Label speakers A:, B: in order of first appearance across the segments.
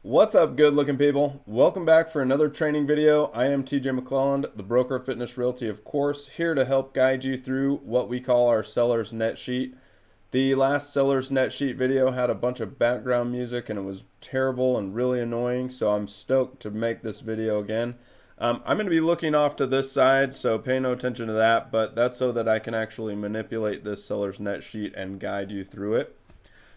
A: What's up, good looking people? Welcome back for another training video. I am TJ McClelland, the broker of Fitness Realty, of course, here to help guide you through what we call our seller's net sheet. The last seller's net sheet video had a bunch of background music and it was terrible and really annoying, so I'm stoked to make this video again. I'm going to be looking off to this side, so pay no attention to that, but that's so that I can actually manipulate this seller's net sheet and guide you through it.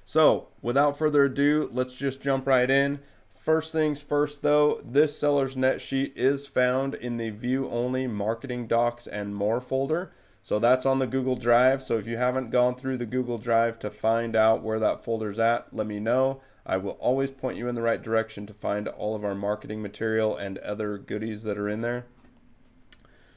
A: So without further ado, let's just jump right in. First things first though, this seller's net sheet is found in the view only marketing docs and more folder. So that's on the Google Drive. So if you haven't gone through the Google Drive to find out where that folder's at, let me know. I will always point you in the right direction to find all of our marketing material and other goodies that are in there.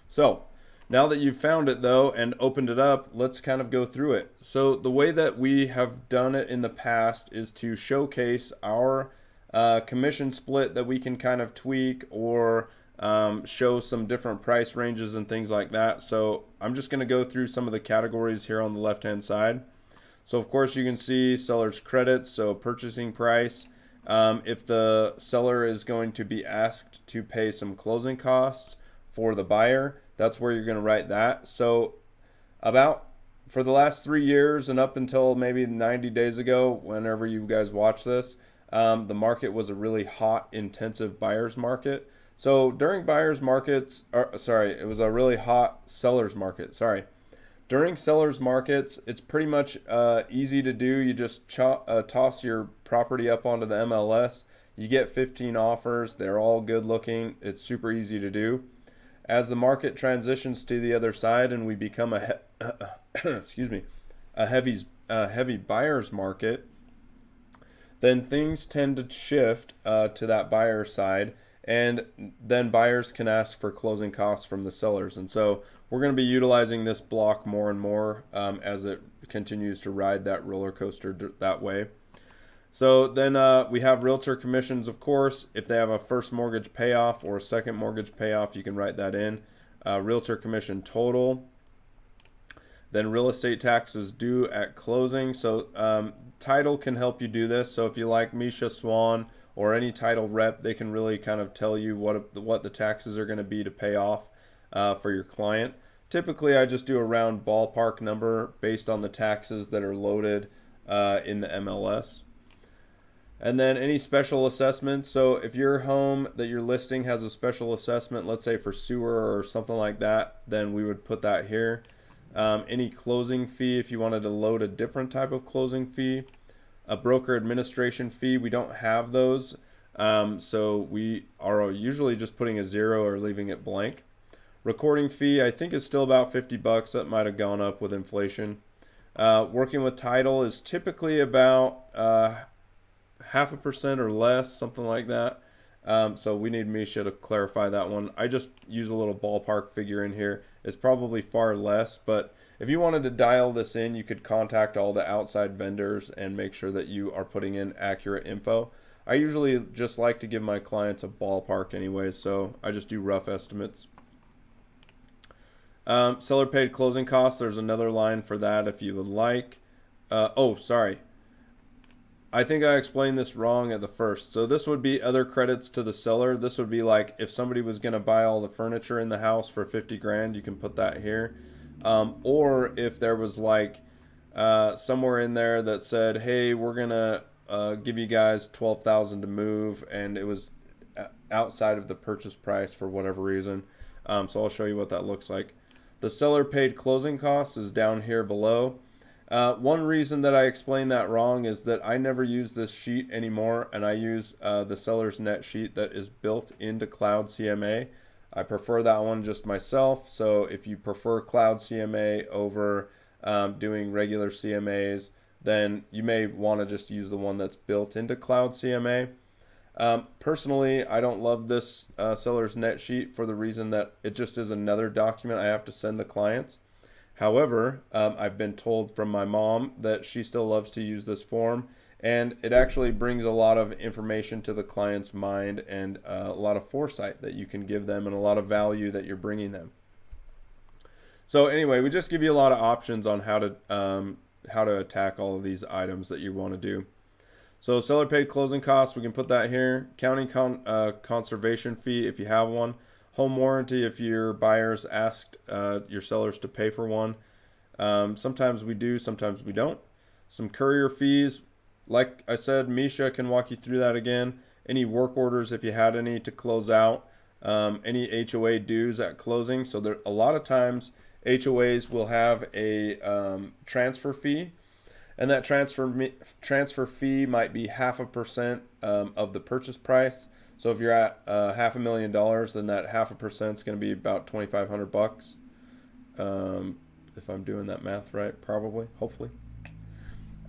A: So now that you've found it though and opened it up, let's kind of go through it. So the way that we have done it in the past is to showcase our commission split that we can kind of tweak or show some different price ranges and things like that. So I'm just going to go through some of the categories here on the left hand side. So of course you can see seller's credits, so purchasing price. If the seller is going to be asked to pay some closing costs for the buyer, that's where you're going to write that. So for the last 3 years and up until maybe 90 days ago, whenever you guys watch this, the market was a really hot, intensive buyer's market. So during buyer's markets, it was a really hot seller's market. During seller's markets, it's pretty much easy to do. You just toss your property up onto the MLS. You get 15 offers. They're all good looking. It's super easy to do. As the market transitions to the other side and we become excuse me, a heavy buyer's market, then things tend to shift to that buyer side, and then buyers can ask for closing costs from the sellers. And so we're going to be utilizing this block more and more as it continues to ride that roller coaster that way. So then we have realtor commissions, of course. If they have a first mortgage payoff or a second mortgage payoff, you can write that in. Realtor commission total. Then real estate taxes due at closing. So title can help you do this. So if you like Misha Swan or any title rep, they can really kind of tell you what the taxes are going to be to pay off for your client. Typically, I just do a round ballpark number based on the taxes that are loaded in the MLS. And then any special assessments. So if your home that you're listing has a special assessment, let's say for sewer or something like that, then we would put that here. Any closing fee, if you wanted to load a different type of closing fee. A broker administration fee, we don't have those. So we are usually just putting a 0 or leaving it blank. Recording fee, I think is still about 50 bucks. That might have gone up with inflation. Working with title is typically about 0.5% or less, something like that. So we need Misha to clarify that one. I just use a little ballpark figure in here. It's probably far less, but if you wanted to dial this in, you could contact all the outside vendors and make sure that you are putting in accurate info. I usually just like to give my clients a ballpark anyways, so I just do rough estimates. Seller paid closing costs, there's another line for that if you would like. Sorry. I think I explained this wrong at the first. So this would be other credits to the seller. This would be like if somebody was going to buy all the furniture in the house for 50 grand, you can put that here. Or if there was like somewhere in there that said, hey, we're going to give you guys 12,000 to move, and it was outside of the purchase price for whatever reason. So I'll show you what that looks like. The seller paid closing costs is down here below. One reason that I explained that wrong is that I never use this sheet anymore, and I use the seller's net sheet that is built into Cloud CMA. I prefer that one just myself, so if you prefer Cloud CMA over doing regular CMAs, then you may want to just use the one that's built into Cloud CMA. Personally, I don't love this seller's net sheet for the reason that it just is another document I have to send the clients. However, I've been told from my mom that she still loves to use this form, and it actually brings a lot of information to the client's mind and a lot of foresight that you can give them and a lot of value that you're bringing them. So anyway, we just give you a lot of options on how to attack all of these items that you want to do. So seller paid closing costs, we can put that here. County conservation fee if you have one. Home warranty if your buyers asked your sellers to pay for one. Sometimes we do, sometimes we don't. Some courier fees. Like I said, Misha can walk you through that again. Any work orders if you had any to close out. Any HOA dues at closing. So there a lot of times HOAs will have a transfer fee, and that transfer fee might be 0.5% of the purchase price. So if you're at $500,000, then that 0.5% is going to be about $2,500. If I'm doing that math right, probably, hopefully.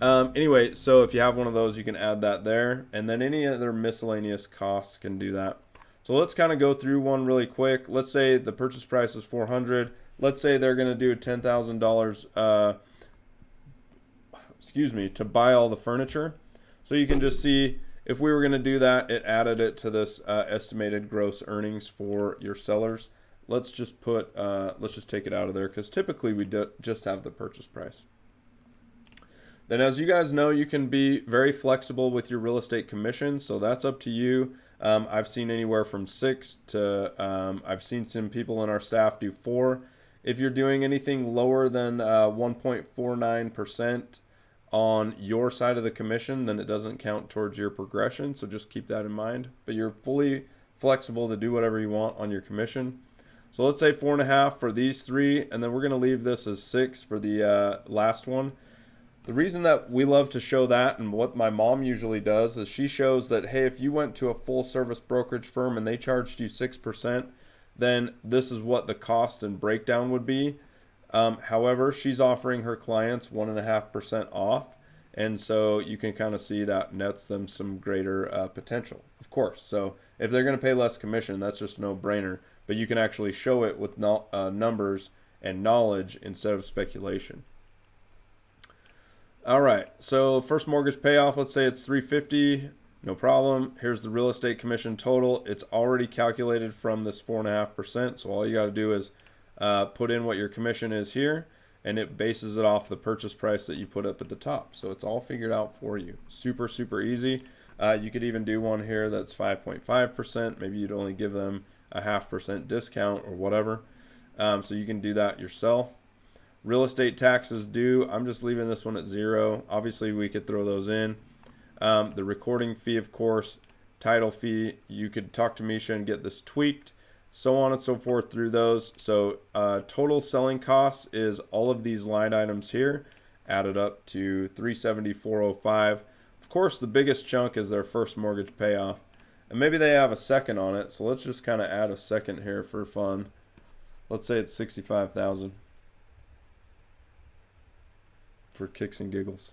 A: Anyway, so if you have one of those, you can add that there, and then any other miscellaneous costs can do that. So let's kind of go through one really quick. Let's say the purchase price is $400. Let's say they're going to do $10,000, to buy all the furniture. So you can just see if we were going to do that, it added it to this estimated gross earnings for your sellers. Let's just put, let's just take it out of there because typically we just have the purchase price. Then as you guys know, you can be very flexible with your real estate commissions. So that's up to you. I've seen anywhere from 6 to, I've seen some people in our staff do 4. If you're doing anything lower than 1.49% on your side of the commission, then it doesn't count towards your progression. So just keep that in mind. But you're fully flexible to do whatever you want on your commission. So let's say 4.5 for these 3, and then we're going to leave this as 6 for the last one. The reason that we love to show that, and what my mom usually does, is she shows that, hey, if you went to a full service brokerage firm and they charged you 6%, then this is what the cost and breakdown would be. However, she's offering her clients 1.5% off. And so you can kind of see that nets them some greater potential, of course. So if they're going to pay less commission, that's just no brainer. But you can actually show it with numbers and knowledge instead of speculation. All right, so first mortgage payoff, let's say it's $350, no problem. Here's the real estate commission total. It's already calculated from this 4.5%. So all you got to do is put in what your commission is here, and it bases it off the purchase price that you put up at the top. So it's all figured out for you. Super, super easy. You could even do one here that's 5.5%. Maybe you'd only give them a 0.5% discount or whatever. So you can do that yourself. Real estate taxes due, I'm just leaving this one at 0. Obviously, we could throw those in. The recording fee, of course, title fee, you could talk to Misha and get this tweaked, so on and so forth through those. So total selling costs is all of these line items here, added up to $374.05. Of course, the biggest chunk is their first mortgage payoff. And maybe they have a second on it, so let's just kind of add a second here for fun. Let's say it's $65,000. For kicks and giggles.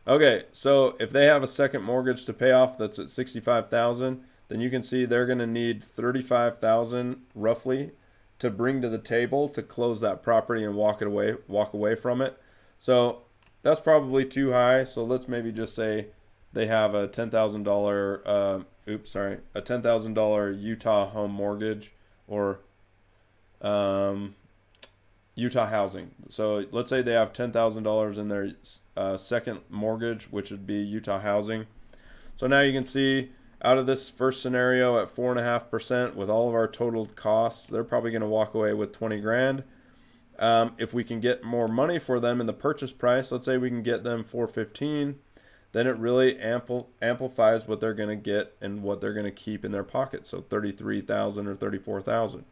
A: Okay, so if they have a second mortgage to pay off that's at $65,000, then you can see they're going to need $35,000 roughly to bring to the table to close that property and walk away from it. So that's probably too high. So let's maybe just say they have a $10,000 a $10,000 Utah home mortgage or Utah housing. So let's say they have $10,000 in their second mortgage, which would be Utah housing. So now you can see out of this first scenario at 4.5% with all of our total costs, they're probably going to walk away with 20 grand. If we can get more money for them in the purchase price, let's say we can get them 415, then it really amplifies what they're going to get and what they're going to keep in their pocket. So 33,000 or 34,000.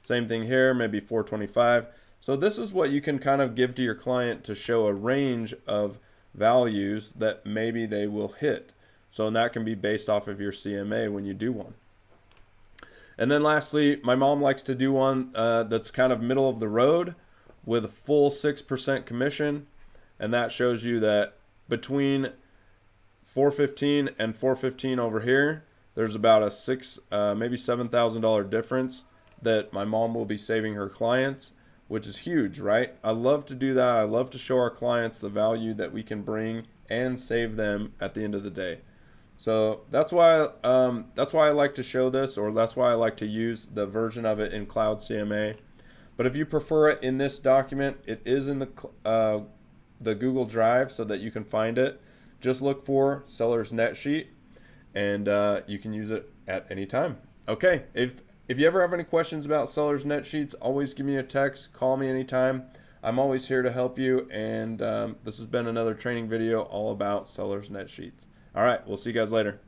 A: Same thing here, maybe 425. So this is what you can kind of give to your client to show a range of values that maybe they will hit. So and that can be based off of your CMA when you do one. And then lastly, my mom likes to do one that's kind of middle of the road with a full 6% commission. And that shows you that between 415 and 415 over here, there's about a maybe $7,000 difference that my mom will be saving her clients, which is huge, right? I love to do that. I love to show our clients the value that we can bring and save them at the end of the day. So that's why I like to show this, or that's why I like to use the version of it in Cloud CMA. But if you prefer it in this document, it is in the Google Drive so that you can find it. just look for seller's net sheet, and you can use it at any time. Okay, if you ever have any questions about seller's net sheets, always give me a text, call me anytime. I'm always here to help you, and this has been another training video all about seller's net sheets. All right, we'll see you guys later.